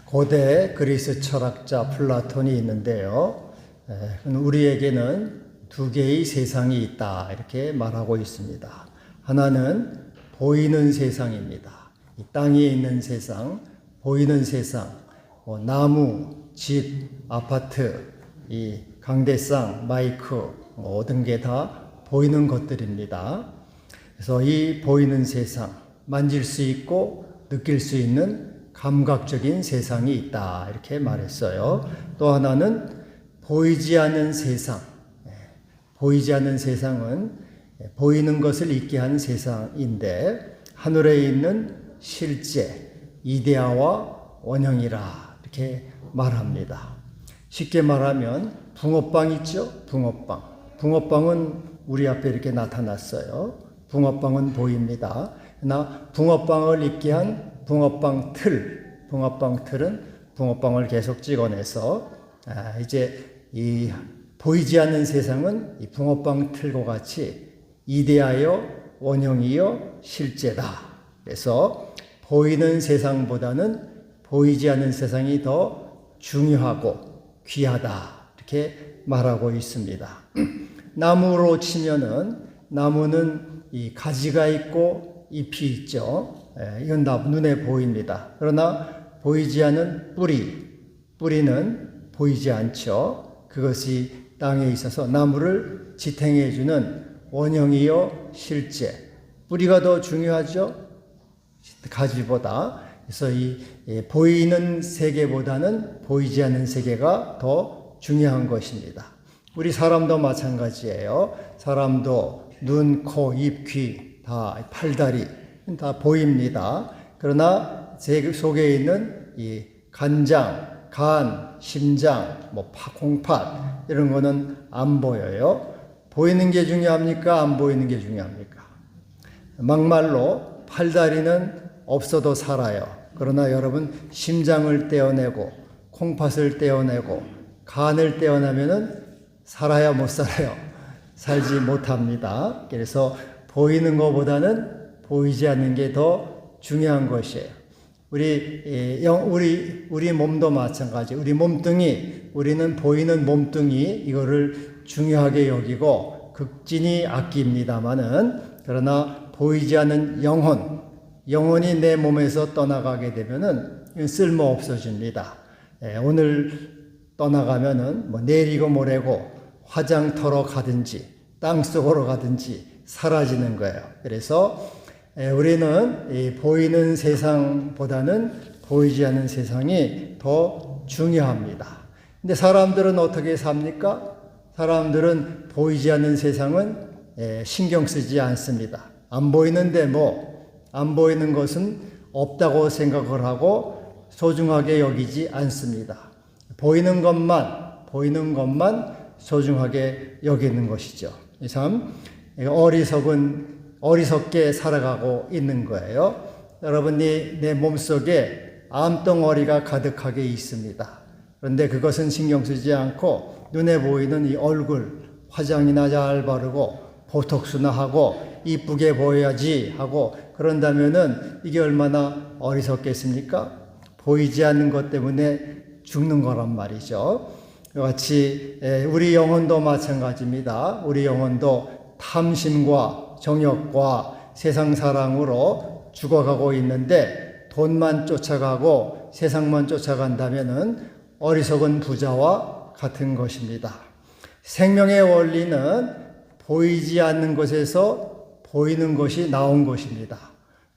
고대 그리스 철학자 플라톤이 있는데요. 우리에게는 두 개의 세상이 있다 이렇게 말하고 있습니다. 하나는 보이는 세상입니다. 이 땅에 있는 세상, 보이는 세상, 나무, 집, 아파트, 이 강대상, 마이크 모든 게 다 보이는 것들입니다. 그래서 이 보이는 세상, 만질 수 있고 느낄 수 있는 감각적인 세상이 있다 이렇게 말했어요. 또 하나는 보이지 않는 세상. 보이지 않는 세상은 보이는 것을 있게 한 세상인데 하늘에 있는 실제, 이데아와 원형이라 이렇게 말합니다. 쉽게 말하면 붕어빵 있죠? 붕어빵. 붕어빵은 우리 앞에 이렇게 나타났어요. 붕어빵은 보입니다. 그러나 붕어빵을 있게 한 붕어빵 틀은 붕어빵을 계속 찍어내서 이제 이 보이지 않는 세상은 이 붕어빵 틀과 같이 이데아여 원형이여 실제다. 그래서 보이는 세상보다는 보이지 않는 세상이 더 중요하고 귀하다 이렇게 말하고 있습니다. 나무로 치면은 나무는 이 가지가 있고 잎이 있죠. 이건 다 눈에 보입니다. 그러나 보이지 않는 뿌리는 보이지 않죠. 그것이 땅에 있어서 나무를 지탱해 주는 원형이요 실제. 뿌리가 더 중요하죠. 가지보다. 그래서 이 보이는 세계보다는 보이지 않는 세계가 더 중요한 것입니다. 우리 사람도 마찬가지예요. 사람도 눈, 코, 입, 귀, 다 팔다리 다 보입니다. 그러나 제 속에 있는 이 간장, 간, 심장, 공팥 이런 거는 안 보여요. 보이는 게 중요합니까? 안 보이는 게 중요합니까? 막말로 팔다리는 없어도 살아요. 그러나 여러분 심장을 떼어내고 콩팥을 떼어내고 간을 떼어내면은 살아야 못 살아요. 살지 못합니다. 그래서 보이는 것보다는 보이지 않는 게 더 중요한 것이에요. 우리 몸도 마찬가지. 우리 몸뚱이, 우리는 보이는 몸뚱이 이거를 중요하게 여기고 극진히 아낍니다마는 그러나 보이지 않는 영혼이 내 몸에서 떠나가게 되면은 쓸모 없어집니다. 오늘 떠나가면은 내일이고 모레고 화장터로 가든지 땅속으로 가든지 사라지는 거예요. 그래서 우리는 보이는 세상보다는 보이지 않는 세상이 더 중요합니다. 근데 사람들은 어떻게 삽니까? 사람들은 보이지 않는 세상은 신경 쓰지 않습니다. 안 보이는데 안 보이는 것은 없다고 생각을 하고 소중하게 여기지 않습니다. 보이는 것만 소중하게 여기는 것이죠. 참 어리석게 살아가고 있는 거예요. 여러분이 내 몸속에 암덩어리가 가득하게 있습니다. 그런데 그것은 신경 쓰지 않고 눈에 보이는 이 얼굴 화장이나 잘 바르고 보톡스나 하고 이쁘게 보여야지 하고 그런다면은 이게 얼마나 어리석겠습니까? 보이지 않는 것 때문에 죽는 거란 말이죠. 같이 우리 영혼도 마찬가지입니다. 우리 영혼도 탐심과 정욕과 세상 사랑으로 죽어가고 있는데 돈만 쫓아가고 세상만 쫓아간다면은 어리석은 부자와 같은 것입니다. 생명의 원리는 보이지 않는 것에서 보이는 것이 나온 것입니다.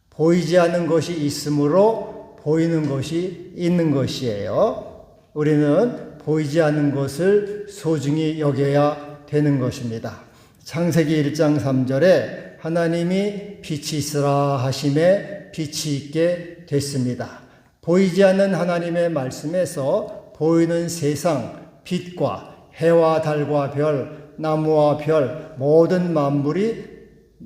보이지 않는 것이 있으므로 보이는 것이 있는 것이에요. 우리는 보이지 않는 것을 소중히 여겨야 되는 것입니다. 창세기 1장 3절에 하나님이 빛이 있으라 하심에 빛이 있게 됐습니다. 보이지 않는 하나님의 말씀에서 보이는 세상, 빛과 해와 달과 별, 나무와 별, 모든 만물이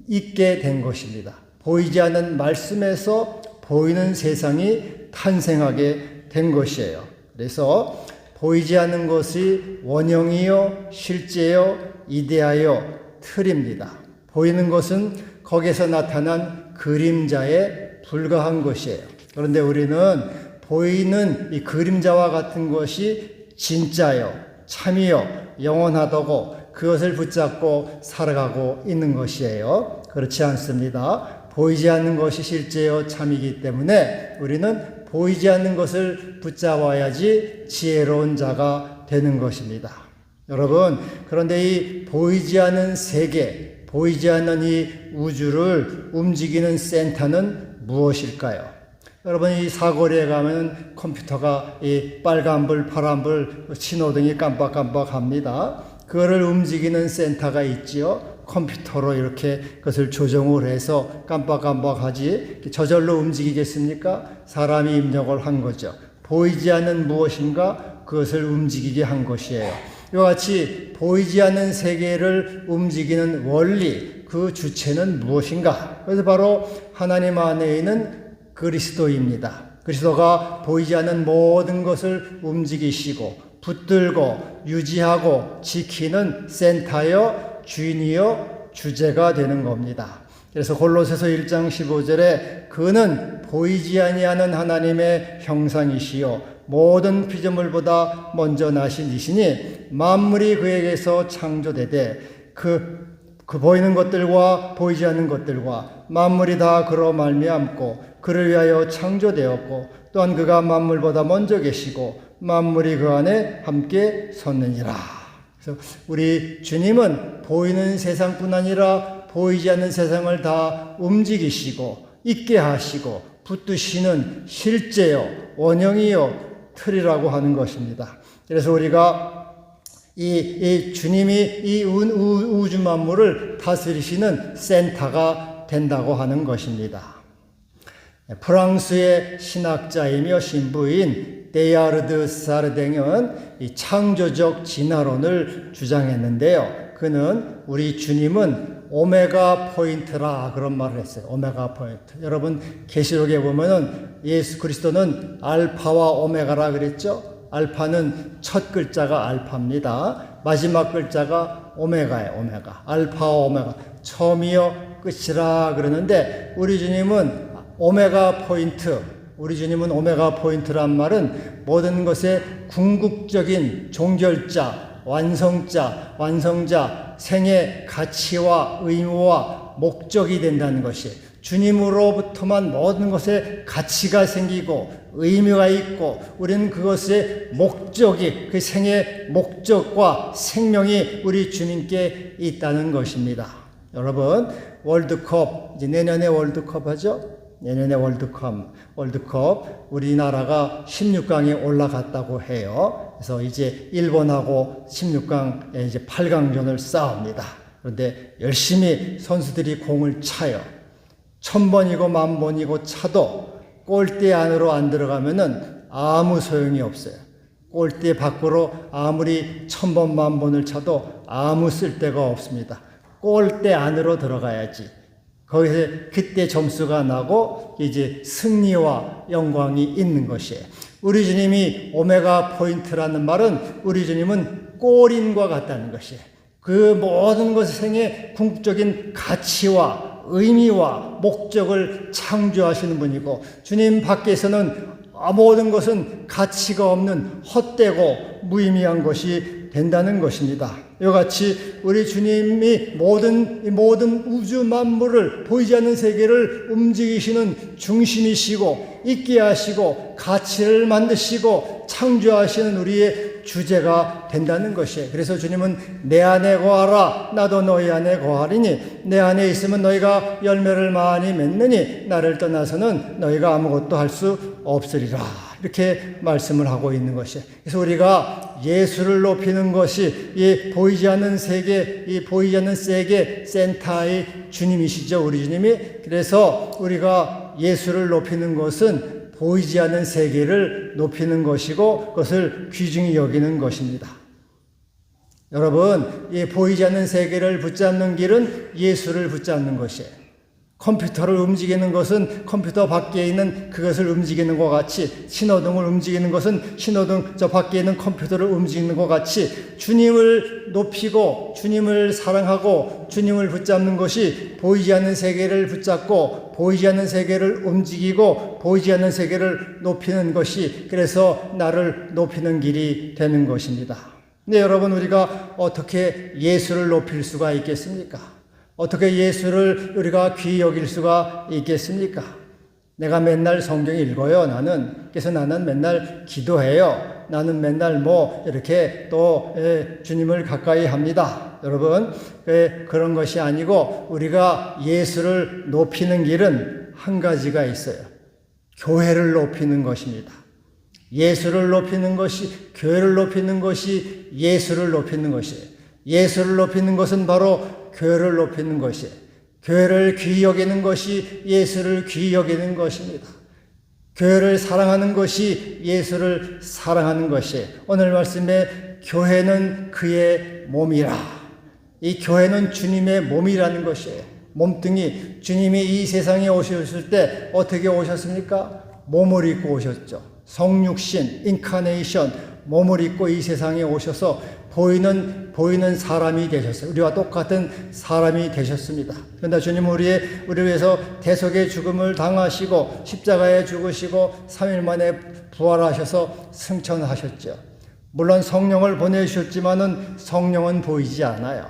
있게 된 것입니다. 보이지 않는 말씀에서 보이는 세상이 탄생하게 된 것이에요. 그래서 보이지 않는 것이 원형이요, 실제요, 이데아요, 틀입니다. 보이는 것은 거기서 나타난 그림자에 불과한 것이에요. 그런데 우리는 보이는 이 그림자와 같은 것이 진짜요, 참이요, 영원하다고 그것을 붙잡고 살아가고 있는 것이에요. 그렇지 않습니다. 보이지 않는 것이 실제요, 참이기 때문에 우리는 보이지 않는 것을 붙잡아야지 지혜로운 자가 되는 것입니다. 여러분, 그런데 이 보이지 않는 세계, 보이지 않는 이 우주를 움직이는 센터는 무엇일까요? 여러분, 이 사거리에 가면 컴퓨터가 이 빨간불, 파란불, 신호등이 깜빡깜빡합니다. 그거를 움직이는 센터가 있지요. 컴퓨터로 이렇게 그것을 조정을 해서 깜빡깜빡하지 저절로 움직이겠습니까? 사람이 입력을 한 거죠. 보이지 않는 무엇인가 그것을 움직이게 한 것이에요. 이와 같이 보이지 않는 세계를 움직이는 원리, 그 주체는 무엇인가? 그래서 바로 하나님 안에 있는 그리스도입니다. 그리스도가 보이지 않는 모든 것을 움직이시고 붙들고 유지하고 지키는 센터여 주인이여 주제가 되는 겁니다. 그래서 골로새서 1장 15절에 그는 보이지 아니하는 하나님의 형상이시요 모든 피조물보다 먼저 나신 이시니 만물이 그에게서 창조되되 그 보이는 것들과 보이지 않는 것들과 만물이 다 그로 말미암고 그를 위하여 창조되었고 또한 그가 만물보다 먼저 계시고 만물이 그 안에 함께 섰느니라. 그래서 우리 주님은 보이는 세상뿐 아니라 보이지 않는 세상을 다 움직이시고 있게 하시고 붙드시는 실제요, 원형이요, 틀이라고 하는 것입니다. 그래서 우리가 이 주님이 이 우주 만물을 다스리시는 센터가 된다고 하는 것입니다. 프랑스의 신학자이며 신부인 데야르드 사르댕은 이 창조적 진화론을 주장했는데요. 그는 우리 주님은 오메가 포인트라 그런 말을 했어요. 오메가 포인트. 여러분 계시록에 보면은 예수 그리스도는 알파와 오메가라 그랬죠. 알파는 첫 글자가 알파입니다. 마지막 글자가 오메가예요. 오메가. 알파와 오메가. 처음이요 끝이라 그러는데 우리 주님은 오메가 포인트. 우리 주님은 오메가 포인트란 말은 모든 것의 궁극적인 종결자, 완성자, 생의 가치와 의무와 목적이 된다는 것이 주님으로부터만 모든 것에 가치가 생기고 의미가 있고 우리는 그것의 목적이 그 생의 목적과 생명이 우리 주님께 있다는 것입니다. 여러분 월드컵 이제 내년에 월드컵 하죠? 내년에 월드컵 우리나라가 16강에 올라갔다고 해요. 그래서 이제 일본하고 16강 이제 8강전을 싸웁니다. 그런데 열심히 선수들이 공을 차요. 1000번이고 10,000번이고 차도 골대 안으로 안 들어가면은 아무 소용이 없어요. 골대 밖으로 아무리 1000번 10,000번을 차도 아무 쓸데가 없습니다. 골대 안으로 들어가야지. 거기서 그때 점수가 나고 이제 승리와 영광이 있는 것이에요. 우리 주님이 오메가 포인트라는 말은 우리 주님은 골인과 같다는 것이에요. 그 모든 것의 생의 궁극적인 가치와 의미와 목적을 창조하시는 분이고 주님 밖에서는 모든 것은 가치가 없는 헛되고 무의미한 것이 된다는 것입니다. 이와 같이 우리 주님이 모든 우주 만물을 보이지 않는 세계를 움직이시는 중심이시고 있게 하시고 가치를 만드시고 창조하시는 우리의 주제가 된다는 것이에요. 그래서 주님은 내 안에 거하라 나도 너희 안에 거하리니 내 안에 있으면 너희가 열매를 많이 맺느니 나를 떠나서는 너희가 아무것도 할 수 없으리라. 이렇게 말씀을 하고 있는 것이에요. 그래서 우리가 예수를 높이는 것이 이 보이지 않는 세계, 이 보이지 않는 세계 센터의 주님이시죠. 우리 주님이. 그래서 우리가 예수를 높이는 것은 보이지 않는 세계를 높이는 것이고 그것을 귀중히 여기는 것입니다. 여러분, 이 보이지 않는 세계를 붙잡는 길은 예수를 붙잡는 것이에요. 컴퓨터를 움직이는 것은 컴퓨터 밖에 있는 그것을 움직이는 것 같이, 신호등을 움직이는 것은 신호등 저 밖에 있는 컴퓨터를 움직이는 것 같이, 주님을 높이고 주님을 사랑하고 주님을 붙잡는 것이 보이지 않는 세계를 붙잡고 보이지 않는 세계를 움직이고 보이지 않는 세계를 높이는 것이, 그래서 나를 높이는 길이 되는 것입니다. 근데 여러분, 우리가 어떻게 예수를 높일 수가 있겠습니까? 어떻게 예수를 우리가 귀히 여길 수가 있겠습니까? 내가 맨날 성경 읽어요, 나는. 그래서 나는 맨날 기도해요. 나는 맨날 이렇게 또 주님을 가까이 합니다. 여러분, 그런 것이 아니고 우리가 예수를 높이는 길은 한 가지가 있어요. 교회를 높이는 것입니다. 예수를 높이는 것이, 교회를 높이는 것이 예수를 높이는 것이에요. 예수를 높이는 것은 바로 교회를 높이는 것이에요. 교회를 귀히 여기는 것이 예수를 귀히 여기는 것입니다. 교회를 사랑하는 것이 예수를 사랑하는 것이에요. 오늘 말씀에 교회는 그의 몸이라. 이 교회는 주님의 몸이라는 것이에요. 몸뚱이. 주님이 이 세상에 오셨을 때 어떻게 오셨습니까? 몸을 입고 오셨죠. 성육신, 인카네이션, 몸을 입고 이 세상에 오셔서 보이는 사람이 되셨어요. 우리와 똑같은 사람이 되셨습니다. 그런데 주님은 우리를 위해서 대속의 죽음을 당하시고 십자가에 죽으시고 3일 만에 부활하셔서 승천하셨죠. 물론 성령을 보내주셨지만은 성령은 보이지 않아요.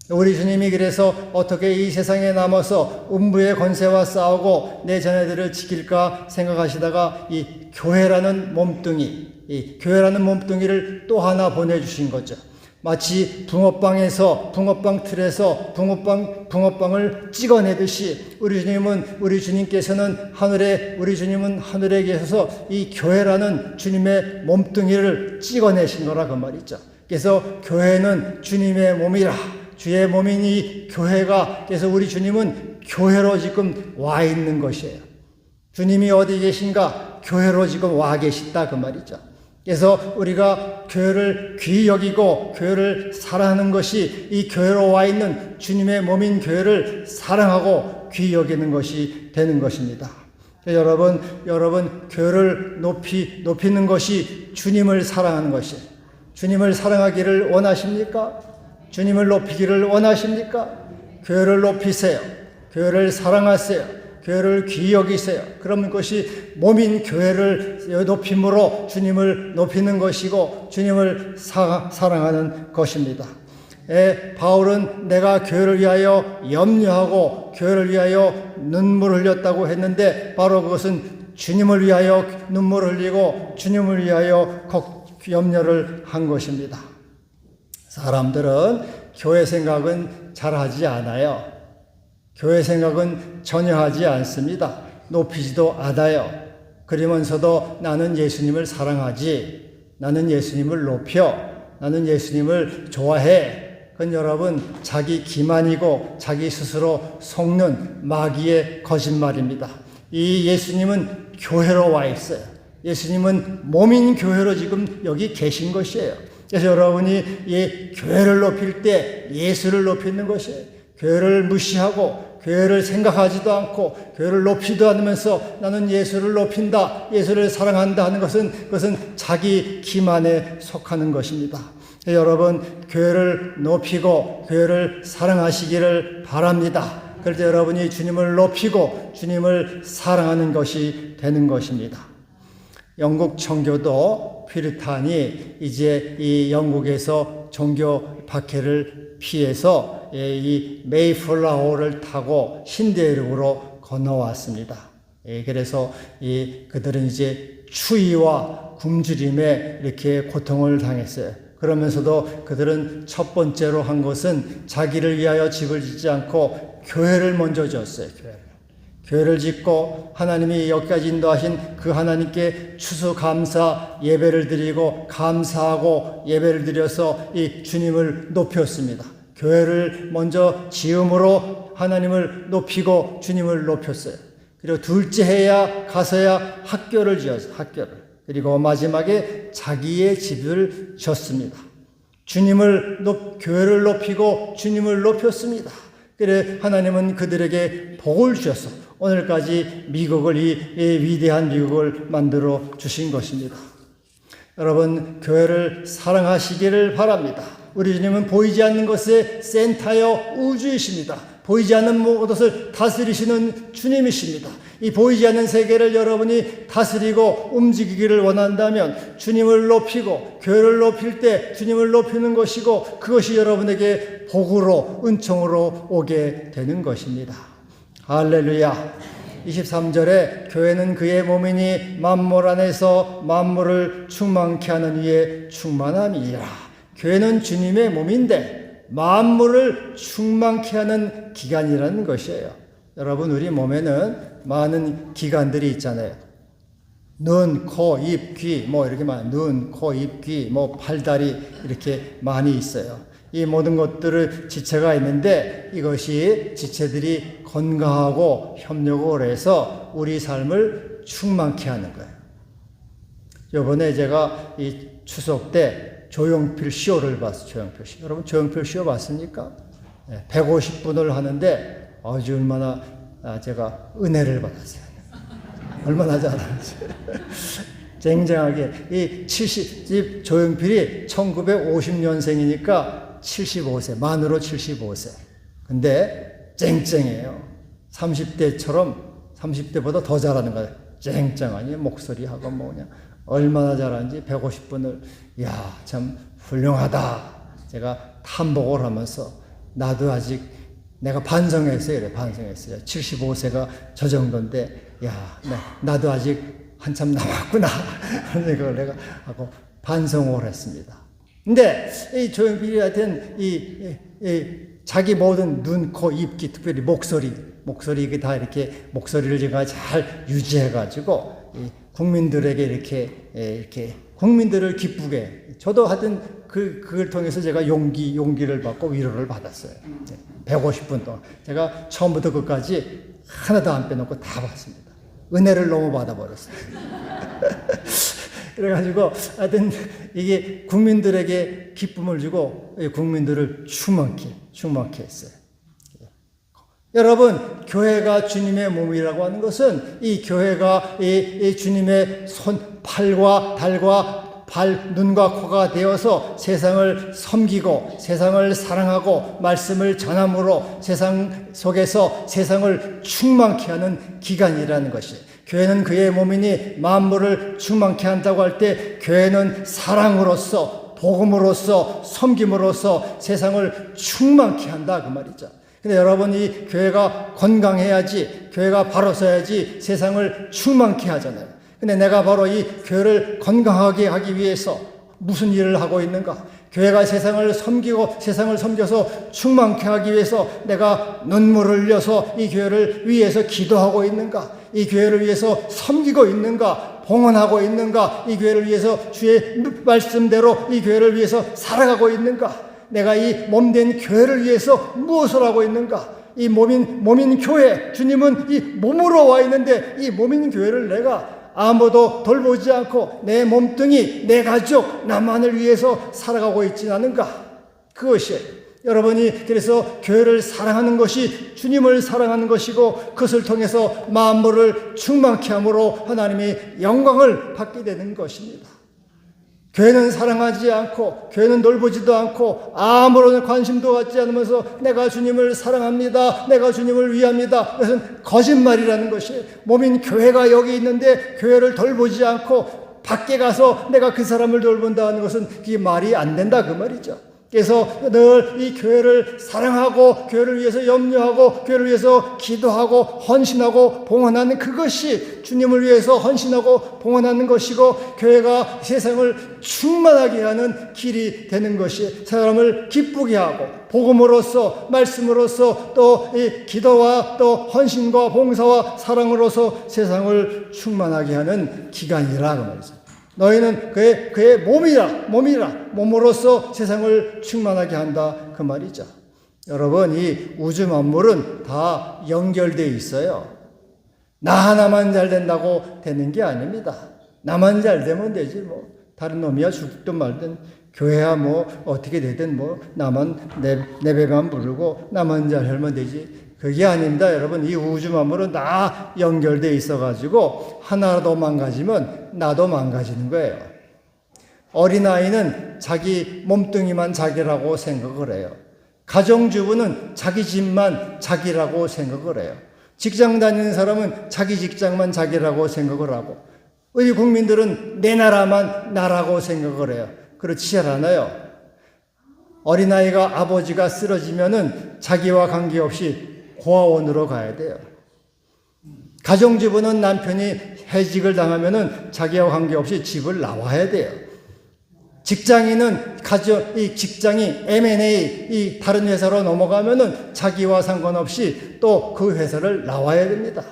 우리 주님이 그래서 어떻게 이 세상에 남아서 음부의 권세와 싸우고 내 자녀들을 지킬까 생각하시다가 이 교회라는 몸뚱이, 이 교회라는 몸뚱이를 또 하나 보내주신 거죠. 마치 붕어빵 틀에서 붕어빵을 찍어내듯이 우리 주님께서는 우리 주님은 하늘에 계셔서 이 교회라는 주님의 몸뚱이를 찍어내신 거라 그 말이죠. 그래서 교회는 주님의 몸이라. 주의 몸이니 교회가, 그래서 우리 주님은 교회로 지금 와 있는 것이에요. 주님이 어디 계신가? 교회로 지금 와 계시다 그 말이죠. 그래서 우리가 교회를 귀히 여기고 교회를 사랑하는 것이 이 교회로 와 있는 주님의 몸인 교회를 사랑하고 귀히 여기는 것이 되는 것입니다. 여러분, 교회를 높이는 것이 주님을 사랑하는 것이에요. 주님을 사랑하기를 원하십니까? 주님을 높이기를 원하십니까? 교회를 높이세요. 교회를 사랑하세요. 교회를 귀히 여기세요. 그러면 그것이 몸인 교회를 높임으로 주님을 높이는 것이고 주님을 사랑하는 것입니다. 바울은 내가 교회를 위하여 염려하고 교회를 위하여 눈물을 흘렸다고 했는데 바로 그것은 주님을 위하여 눈물을 흘리고 주님을 위하여 염려를 한 것입니다. 사람들은 교회 생각은 잘 하지 않아요. 교회 생각은 전혀 하지 않습니다. 높이지도 않아요. 그러면서도 나는 예수님을 사랑하지, 나는 예수님을 높여, 나는 예수님을 좋아해. 그건 여러분 자기 기만이고 자기 스스로 속는 마귀의 거짓말입니다. 이 예수님은 교회로 와 있어요. 예수님은 몸인 교회로 지금 여기 계신 것이에요. 그래서 여러분이 이 교회를 높일 때 예수를 높이는 것이에요. 교회를 무시하고 교회를 생각하지도 않고 교회를 높이도 않으면서 나는 예수를 높인다, 예수를 사랑한다 하는 그것은 자기 기만에 속하는 것입니다. 여러분, 교회를 높이고 교회를 사랑하시기를 바랍니다. 그럴 때 여러분이 주님을 높이고 주님을 사랑하는 것이 되는 것입니다. 영국 청교도 퓨리탄이 이제 이 영국에서 종교 박해를 피해서 이 메이플라워를 타고 신대륙으로 건너왔습니다. 그래서 그들은 이제 추위와 굶주림에 이렇게 고통을 당했어요. 그러면서도 그들은 첫 번째로 한 것은 자기를 위하여 집을 짓지 않고 교회를 먼저 지었어요. 교회를 짓고 하나님이 여기까지 인도하신 그 하나님께 추수감사 예배를 드리고 감사하고 예배를 드려서 이 주님을 높였습니다. 교회를 먼저 지음으로 하나님을 높이고 주님을 높였어요. 그리고 둘째 해야 가서야 학교를 지었어요. 학교를. 그리고 마지막에 자기의 집을 지었습니다. 교회를 높이고 주님을 높였습니다. 그래 하나님은 그들에게 복을 주셔서 오늘까지 미국을 이 위대한 미국을 만들어 주신 것입니다. 여러분 교회를 사랑하시기를 바랍니다. 우리 주님은 보이지 않는 것의 센터여 우주이십니다. 보이지 않는 모든 것을 다스리시는 주님이십니다. 이 보이지 않는 세계를 여러분이 다스리고 움직이기를 원한다면 주님을 높이고 교회를 높일 때 주님을 높이는 것이고 그것이 여러분에게 복으로 은총으로 오게 되는 것입니다. 할렐루야. 23절에 교회는 그의 몸이니 만물 안에서 만물을 충만케 하는 이의 충만함이라. 교회는 주님의 몸인데 만물을 충만케 하는 기관이라는 것이에요. 여러분 우리 몸에는 많은 기관들이 있잖아요. 눈, 코, 입, 귀 이렇게 눈, 코, 입, 귀 팔다리 이렇게 많이 있어요. 이 모든 것들을 지체가 있는데 이것이 지체들이 건강하고 협력을 해서 우리 삶을 충만케 하는 거예요. 이번에 제가 이 추석 때 조용필 쇼를 봤어요. 조용필 쇼. 여러분 조용필 쇼 봤습니까? 150분을 하는데 아주 얼마나 제가 은혜를 받았어요. 얼마나 잘하는지. 쟁쟁하게 이 조용필이 1950년생이니까 75세, 만으로 75세. 근데 쨍쨍해요. 30대보다 더 잘하는 거예요. 쨍쨍하니 목소리하고 그냥 얼마나 잘하는지 150분을 참 훌륭하다. 제가 탐복을 하면서 나도 아직 내가 반성했어요. 반성했어요. 75세가 저 정도인데 나도 아직 한참 남았구나. 그런 생각을 내가 하고 반성을 했습니다. 근데 이 조용필이 하여튼 자기 모든 눈, 코, 입, 귀, 특별히 목소리 이게 다 이렇게 목소리를 제가 잘 유지해가지고 국민들에게 이렇게 국민들을 기쁘게 저도 하여튼 그걸 통해서 제가 용기를 받고 위로를 받았어요. 150분 동안 제가 처음부터 끝까지 하나도 안 빼놓고 다 봤습니다. 은혜를 너무 받아버렸어요. 그래가지고 하여튼 이게 국민들에게 기쁨을 주고 국민들을 충만케 했어요. 여러분 교회가 주님의 몸이라고 하는 것은 이 교회가 이 주님의 팔과 달과 눈과 코가 되어서 세상을 섬기고 세상을 사랑하고 말씀을 전함으로 세상 속에서 세상을 충만케 하는 기관이라는 것이에요. 교회는 그의 몸이니 만물을 충만케 한다고 할 때 교회는 사랑으로서 복음으로서 섬김으로써 세상을 충만케 한다 그 말이죠. 근데 여러분 이 교회가 건강해야지 교회가 바로 서야지 세상을 충만케 하잖아요. 근데 내가 바로 이 교회를 건강하게 하기 위해서 무슨 일을 하고 있는가? 교회가 세상을 섬기고 세상을 섬겨서 충만케 하기 위해서 내가 눈물을 흘려서 이 교회를 위해서 기도하고 있는가? 이 교회를 위해서 섬기고 있는가? 봉헌하고 있는가? 이 교회를 위해서 주의 말씀대로 이 교회를 위해서 살아가고 있는가? 내가 이 몸된 교회를 위해서 무엇을 하고 있는가? 이 몸인 교회, 주님은 이 몸으로 와 있는데 이 몸인 교회를 내가 아무도 돌보지 않고 내 몸뚱이, 내 가족, 나만을 위해서 살아가고 있지 않은가? 그것이 여러분이 그래서 교회를 사랑하는 것이 주님을 사랑하는 것이고 그것을 통해서 만물을 충만케 함으로 하나님이 영광을 받게 되는 것입니다. 교회는 사랑하지 않고 교회는 돌보지도 않고 아무런 관심도 갖지 않으면서 내가 주님을 사랑합니다. 내가 주님을 위합니다. 그것은 거짓말이라는 것이 몸인 교회가 여기 있는데 교회를 돌보지 않고 밖에 가서 내가 그 사람을 돌본다는 것은 그게 말이 안 된다 그 말이죠. 그래서 늘 이 교회를 사랑하고 교회를 위해서 염려하고 교회를 위해서 기도하고 헌신하고 봉헌하는 그것이 주님을 위해서 헌신하고 봉헌하는 것이고 교회가 세상을 충만하게 하는 길이 되는 것이 사람을 기쁘게 하고 복음으로서 말씀으로서 또 이 기도와 또 헌신과 봉사와 사랑으로서 세상을 충만하게 하는 기관이라 그 말이죠. 너희는 그의 몸으로서 세상을 충만하게 한다 그 말이죠. 여러분 이 우주 만물은 다 연결되어 있어요. 나 하나만 잘 된다고 되는 게 아닙니다. 나만 잘 되면 되지 뭐 다른 놈이야 죽든 말든 교회야 뭐 어떻게 되든 뭐 나만 내 배만 부르고 나만 잘 살면 되지. 그게 아닙니다. 여러분, 이 우주 만물은 다 연결되어 있어가지고 하나라도 망가지면 나도 망가지는 거예요. 어린아이는 자기 몸뚱이만 자기라고 생각을 해요. 가정주부는 자기 집만 자기라고 생각을 해요. 직장 다니는 사람은 자기 직장만 자기라고 생각을 하고, 우리 국민들은 내 나라만 나라고 생각을 해요. 그렇지 않아요. 어린아이가 아버지가 쓰러지면은 자기와 관계없이 고아원으로 가야 돼요. 가정주부는 남편이 해직을 당하면은 자기와 관계없이 집을 나와야 돼요. 직장인은 이 직장이 M&A 이 다른 회사로 넘어가면은 자기와 상관없이 또 그 회사를 나와야 됩니다.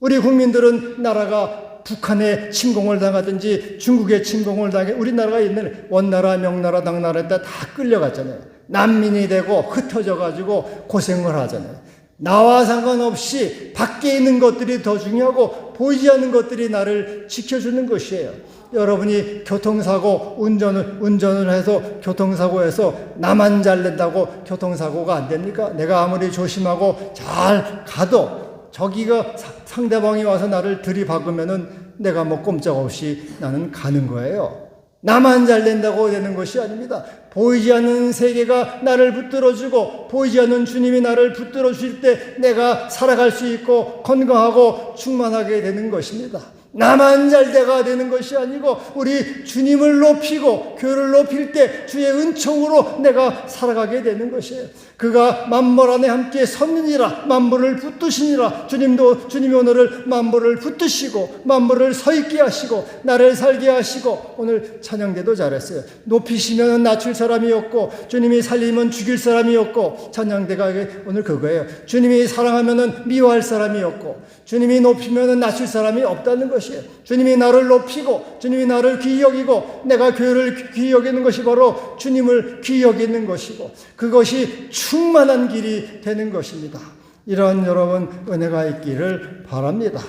우리 국민들은 나라가 북한에 침공을 당하든지 중국에 침공을 당해 우리나라가 옛날에 원나라, 명나라, 당나라 때 다 끌려갔잖아요. 난민이 되고 흩어져 가지고 고생을 하잖아요. 나와 상관없이 밖에 있는 것들이 더 중요하고 보이지 않는 것들이 나를 지켜주는 것이에요. 여러분이 교통사고 운전을 해서 교통사고에서 나만 잘 낸다고 교통사고가 안 됩니까? 내가 아무리 조심하고 잘 가도 저기가 상대방이 와서 나를 들이박으면은 내가 뭐 꼼짝없이 나는 가는 거예요. 나만 잘 낸다고 되는 것이 아닙니다. 보이지 않는 세계가 나를 붙들어주고 보이지 않는 주님이 나를 붙들어줄 때 내가 살아갈 수 있고 건강하고 충만하게 되는 것입니다. 나만 잘 돼가 되는 것이 아니고 우리 주님을 높이고 교회를 높일 때 주의 은총으로 내가 살아가게 되는 것이에요. 그가 만물 안에 함께 섰느니라 만물을 붙드시니라. 주님이 오늘을 만물을 붙드시고 만물을 서 있게 하시고 나를 살게 하시고 오늘 찬양대도 잘했어요. 높이시면 낮출 사람이 없고 주님이 살리면 죽일 사람이 없고 찬양대가 오늘 그거예요. 주님이 사랑하면 미워할 사람이 없고 주님이 높이면 낮출 사람이 없다는 것이에요. 주님이 나를 높이고 주님이 나를 귀히 여기고 내가 교회를 귀히 여기는 것이 바로 주님을 귀히 여기는 것이고 그것이 충만한 길이 되는 것입니다. 이런 여러분 은혜가 있기를 바랍니다.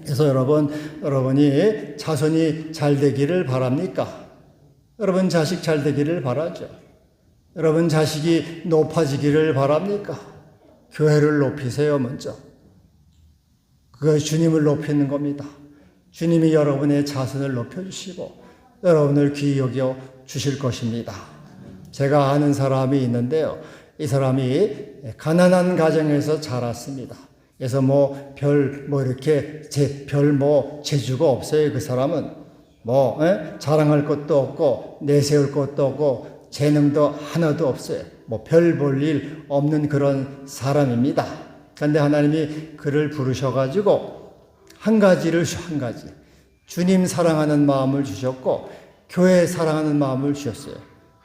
그래서 여러분이 자손이 잘 되기를 바랍니까? 여러분 자식 잘 되기를 바라죠. 여러분 자식이 높아지기를 바랍니까? 교회를 높이세요. 먼저 그것이 주님을 높이는 겁니다. 주님이 여러분의 자손을 높여주시고 여러분을 귀히 여겨 주실 것입니다. 제가 아는 사람이 있는데요. 이 사람이 가난한 가정에서 자랐습니다. 그래서 이렇게 재주가 없어요. 그 사람은 자랑할 것도 없고 내세울 것도 없고 재능도 하나도 없어요. 별 볼 일 없는 그런 사람입니다. 그런데 하나님이 그를 부르셔가지고 한 가지 주님 사랑하는 마음을 주셨고 교회 사랑하는 마음을 주셨어요.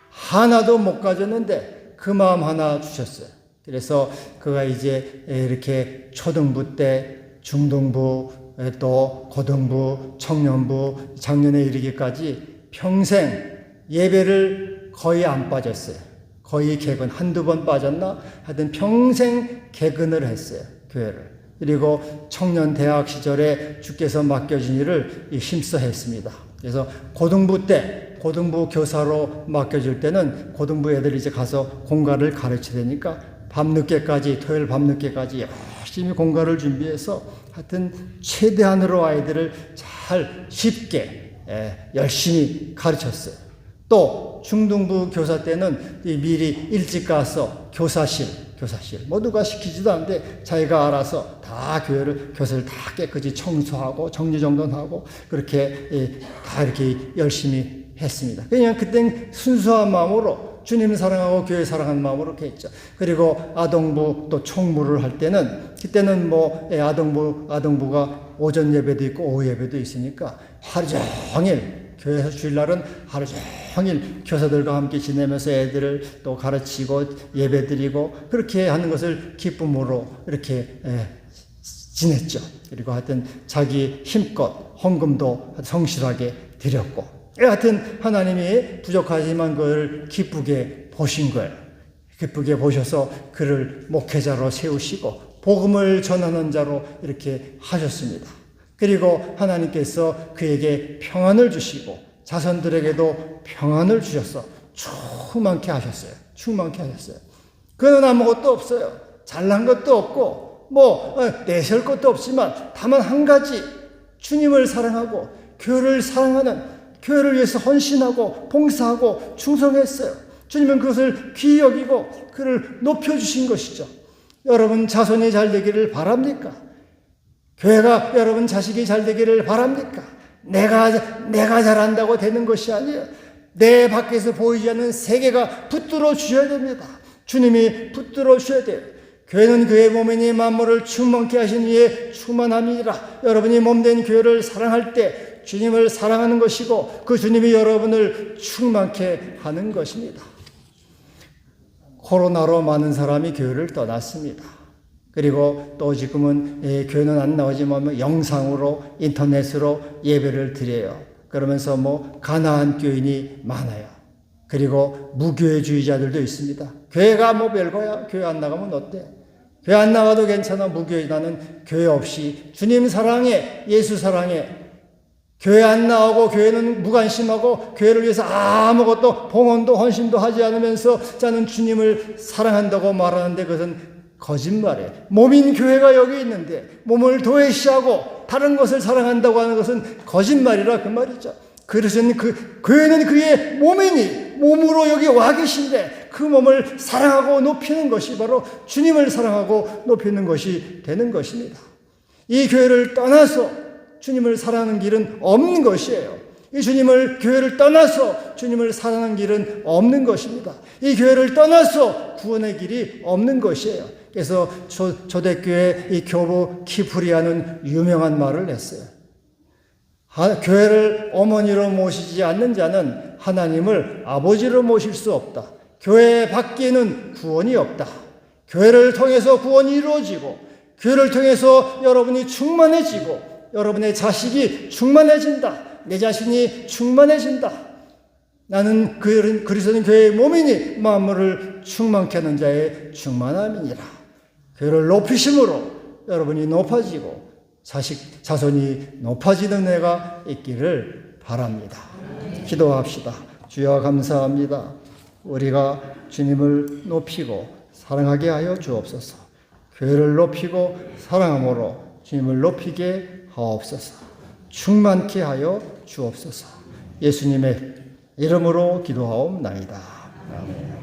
하나도 못 가졌는데 그 마음 하나 주셨어요. 그래서 그가 이제 이렇게 초등부 때 중등부 또 고등부 청년부 작년에 이르기까지 평생 예배를 거의 안 빠졌어요. 거의 개근 한두 번 빠졌나? 하여튼 평생 개근을 했어요. 교회를. 그리고 청년 대학 시절에 주께서 맡겨진 일을 힘써 했습니다. 그래서 고등부 교사로 맡겨질 때는 고등부 애들이 이제 가서 공과를 가르쳐야 되니까 토요일 밤늦게까지 열심히 공과를 준비해서 하여튼 최대한으로 아이들을 쉽게 열심히 가르쳤어요. 또 중등부 교사 때는 미리 일찍 가서 교사실 누가 시키지도 않는데 자기가 알아서 다 교사를 다 깨끗이 청소하고 정리정돈하고 그렇게 다 이렇게 열심히 했습니다. 그냥 그땐 순수한 마음으로 주님 사랑하고 교회 사랑하는 마음으로 이렇게 했죠. 그리고 아동부 또 총무를 할 때는 그때는 아동부가 오전 예배도 있고 오후 예배도 있으니까 하루 종일 교회에서 주일날은 하루 종일 교사들과 함께 지내면서 애들을 또 가르치고 예배드리고 그렇게 하는 것을 기쁨으로 이렇게 지냈죠. 그리고 하여튼 자기 힘껏 헌금도 성실하게 드렸고 하여튼 하나님이 부족하지만 그걸 기쁘게 보신 거예요. 기쁘게 보셔서 그를 목회자로 세우시고 복음을 전하는 자로 이렇게 하셨습니다. 그리고 하나님께서 그에게 평안을 주시고 자손들에게도 평안을 주셔서 충만케 하셨어요. 충만케 하셨어요. 그는 아무것도 없어요. 잘난 것도 없고 내세울 것도 없지만 다만 한 가지, 주님을 사랑하고 교회를 사랑하는, 교회를 위해서 헌신하고 봉사하고 충성했어요. 주님은 그것을 귀히 여기고 그를 높여주신 것이죠. 여러분 자손이 잘 되기를 바랍니까? 교회가 여러분 자식이 잘 되기를 바랍니까? 내가 잘한다고 되는 것이 아니에요. 내 밖에서 보이지 않는 세계가 붙들어 주셔야 됩니다. 주님이 붙들어 주셔야 돼요. 교회는 그의 몸이니 만물을 충만케 하신 이에 충만함이니라. 여러분이 몸된 교회를 사랑할 때 주님을 사랑하는 것이고 그 주님이 여러분을 충만케 하는 것입니다. 코로나로 많은 사람이 교회를 떠났습니다. 그리고 또 지금은 교회는 안 나오지만 영상으로 인터넷으로 예배를 드려요. 그러면서 가나안 교인이 많아요. 그리고 무교회주의자들도 있습니다. 교회가 별거야. 교회 안 나가면 어때? 교회 안 나가도 괜찮아. 무교회. 나는 교회 없이 주님 사랑해, 예수 사랑해. 교회 안 나오고 교회는 무관심하고 교회를 위해서 아무것도 봉헌도 헌신도 하지 않으면서 자는 주님을 사랑한다고 말하는데 그것은 거짓말이에요. 몸인 교회가 여기 있는데 몸을 도외시하고 다른 것을 사랑한다고 하는 것은 거짓말이라 그 말이죠. 그것은 교회는 그의 몸이니 몸으로 여기 와 계신데 그 몸을 사랑하고 높이는 것이 바로 주님을 사랑하고 높이는 것이 되는 것입니다. 이 교회를 떠나서 주님을 사랑하는 길은 없는 것이에요. 이 교회를 떠나서 주님을 사랑하는 길은 없는 것입니다. 이 교회를 떠나서 구원의 길이 없는 것이에요. 그래서 초대교회 이 교부 키프리아는 유명한 말을 했어요. 교회를 어머니로 모시지 않는 자는 하나님을 아버지로 모실 수 없다. 교회 밖에는 구원이 없다. 교회를 통해서 구원이 이루어지고 교회를 통해서 여러분이 충만해지고 여러분의 자식이 충만해진다. 내 자신이 충만해진다. 나는 그리스도는 교회의 몸이니 만물을 충만케 하는 자의 충만함이니라. 교회를 높이심으로 여러분이 높아지고 자손이 높아지는 해가 있기를 바랍니다. 기도합시다. 주여 감사합니다. 우리가 주님을 높이고 사랑하게 하여 주옵소서. 교회를 높이고 사랑함으로 주님을 높이게 하옵소서. 충만케 하여 주옵소서. 예수님의 이름으로 기도하옵나이다. 아멘.